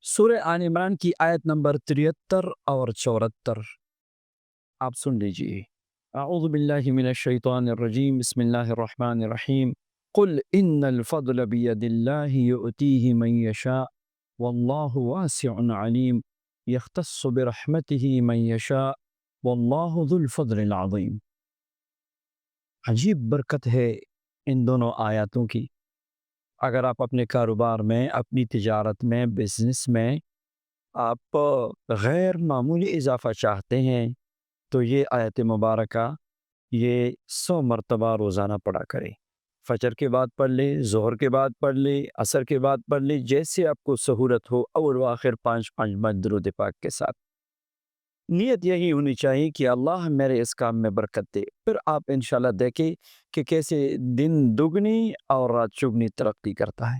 سورہ آل عمران کی آیت نمبر 73 اور 74 آپ سن لیجئے۔ اعوذ باللہ من الشیطان الرجیم، بسم اللہ الرحمن الرحیم۔ قل ان الفضل بید اللہ یؤتیہ من یشاء واللہ واسع علیم یختص برحمتہ من یشاء واللہ ذو الفضل العظیم۔ عجیب برکت ہے ان دونوں آیاتوں کی۔ اگر آپ اپنے کاروبار میں، اپنی تجارت میں، بزنس میں آپ غیر معمولی اضافہ چاہتے ہیں تو یہ آیت مبارکہ یہ 100 مرتبہ روزانہ پڑھا کریں۔ فجر کے بعد پڑھ لیں، ظہر کے بعد پڑھ لیں، عصر کے بعد پڑھ لیں، جیسے آپ کو سہولت ہو، اول و آخر 5 درود پاک کے ساتھ۔ نیت یہی ہونی چاہیے کہ اللہ میرے اس کام میں برکت دے، پھر آپ انشاءاللہ دیکھیں کہ کیسے دن دگنی اور رات چگنی ترقی کرتا ہے۔